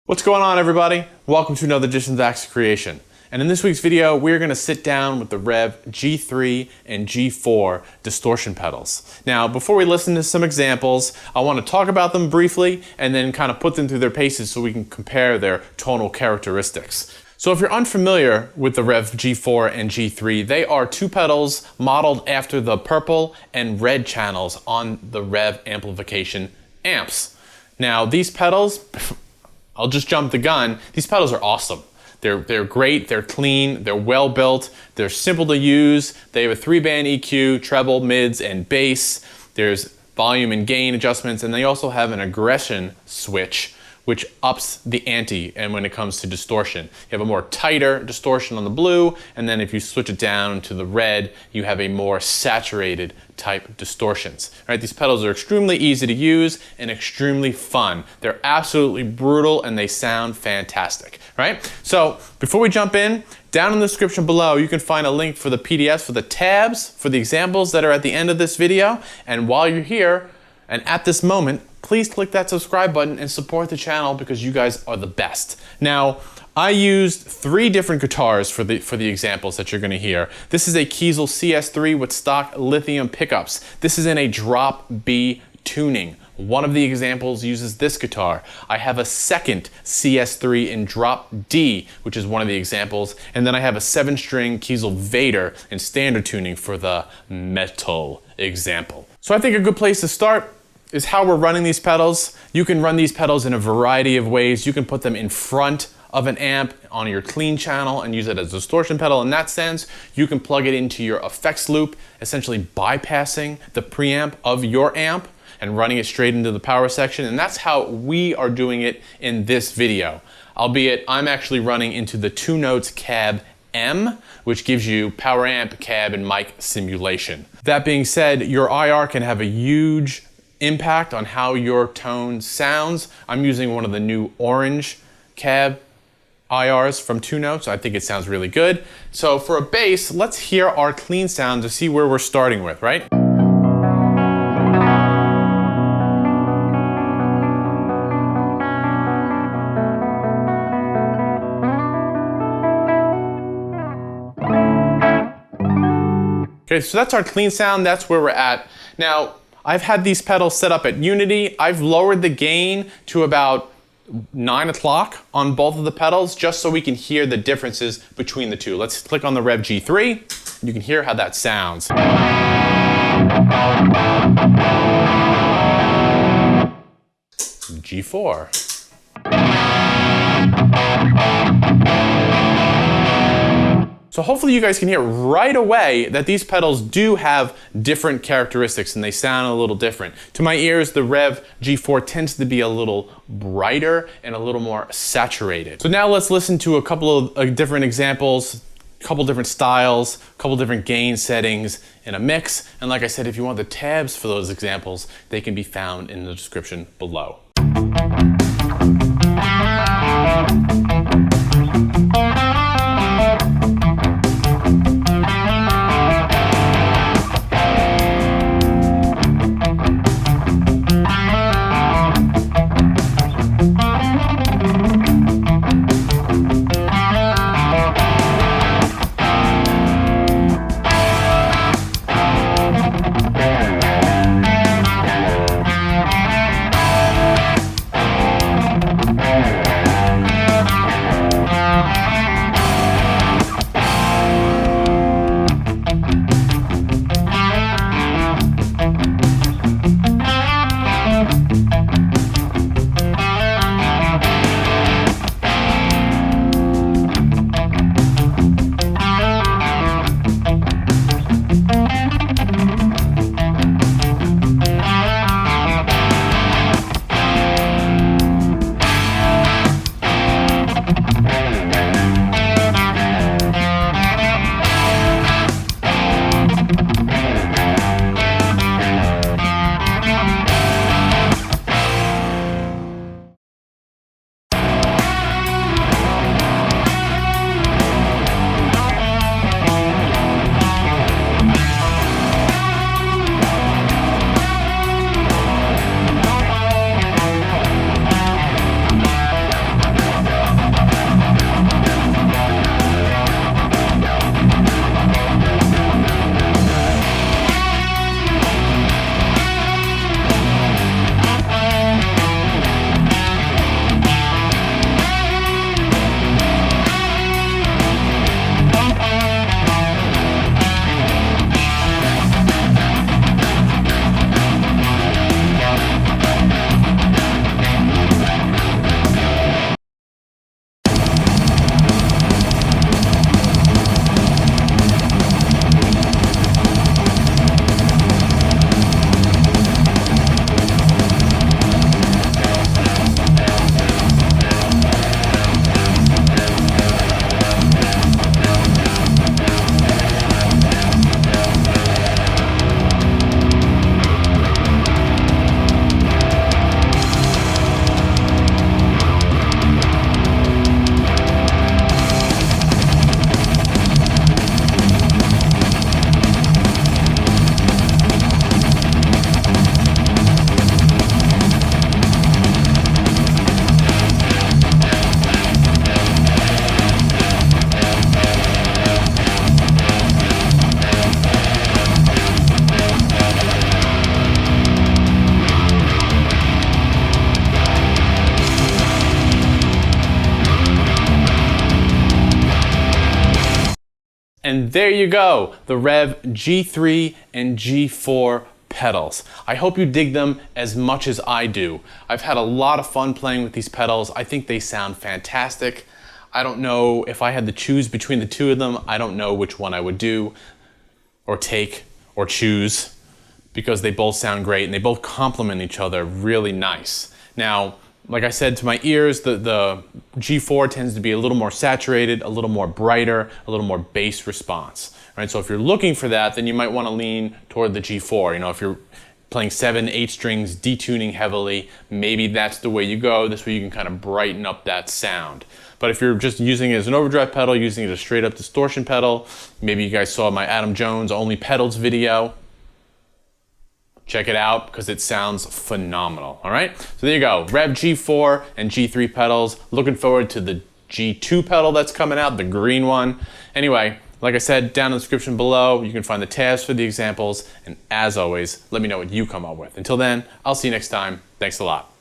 What's going on, everybody? Welcome to another edition of Acts of Creation. And in this week's video, we're going to sit down with the Revv G3 and G4 distortion pedals. Now, before we listen to some examples, I want to talk about them briefly and then kind of put them through their paces so we can compare their tonal characteristics. So if you're unfamiliar with the Revv G4 and G3, they are two pedals modeled after the purple and red channels on the Revv amplification amps. Now, these pedals, I'll just jump the gun. These pedals are awesome. They're great, they're clean, they're well built, they're simple to use. They have a 3-band EQ, treble, mids, and bass. There's volume and gain adjustments, and they also have an aggression switch, which ups the ante and when it comes to distortion. You have a more tighter distortion on the blue, and then if you switch it down to the red, you have a more saturated type distortions. Right? These pedals are extremely easy to use and extremely fun. They're absolutely brutal and they sound fantastic. Right? So before we jump in, down in the description below, you can find a link for the PDFs for the tabs for the examples that are at the end of this video. And while you're here and at this moment, please click that subscribe button and support the channel because you guys are the best. Now, I used 3 different guitars for the examples that you're going to hear. This is a Kiesel CS3 with stock lithium pickups. This is in a drop B tuning. One of the examples uses this guitar. I have a second CS3 in drop D, which is one of the examples, and then I have a 7-string Kiesel Vader in standard tuning for the metal example. So I think a good place to start is how we're running these pedals. You can run these pedals in a variety of ways. You can put them in front of an amp on your clean channel and use it as a distortion pedal. In that sense, you can plug it into your effects loop, essentially bypassing the preamp of your amp and running it straight into the power section. And that's how we are doing it in this video. Albeit, I'm actually running into the 2 notes cab M, which gives you power amp, cab, and mic simulation. That being said, your IR can have a huge impact on how your tone sounds. I'm using one of the new orange cab IRs from 2 notes. I think it sounds really good. So for a bass, let's hear our clean sound to see where we're starting with, right? Okay, so that's our clean sound. That's where we're at. Now, I've had these pedals set up at Unity. I've lowered the gain to about 9 o'clock on both of the pedals just so we can hear the differences between the two. Let's click on the Revv G3 and you can hear how that sounds. G4. So hopefully you guys can hear right away that these pedals do have different characteristics and they sound a little different. To my ears, the Revv G4 tends to be a little brighter and a little more saturated. So now let's listen to a couple of different examples, a couple different styles, a couple different gain settings in a mix. And like I said, if you want the tabs for those examples, they can be found in the description below. And there you go, the Revv G3 and G4 pedals. I hope you dig them as much as I do. I've had a lot of fun playing with these pedals. I think they sound fantastic. I don't know if I had to choose between the two of them. I don't know which one I would do or take or choose, because they both sound great and they both complement each other really nice. Now, like I said, to my ears, the G4 tends to be a little more saturated, a little more brighter, a little more bass response, right? So if you're looking for that, then you might want to lean toward the G4. You know, if you're playing 7, 8 strings, detuning heavily, maybe that's the way you go. This way you can kind of brighten up that sound. But if you're just using it as an overdrive pedal, using it as a straight up distortion pedal, maybe you guys saw my Adam Jones Only Pedals video. Check it out because it sounds phenomenal, all right? So there you go, Revv G4 and G3 pedals. Looking forward to the G2 pedal that's coming out, the green one. Anyway, like I said, down in the description below, you can find the tabs for the examples. And as always, let me know what you come up with. Until then, I'll see you next time. Thanks a lot.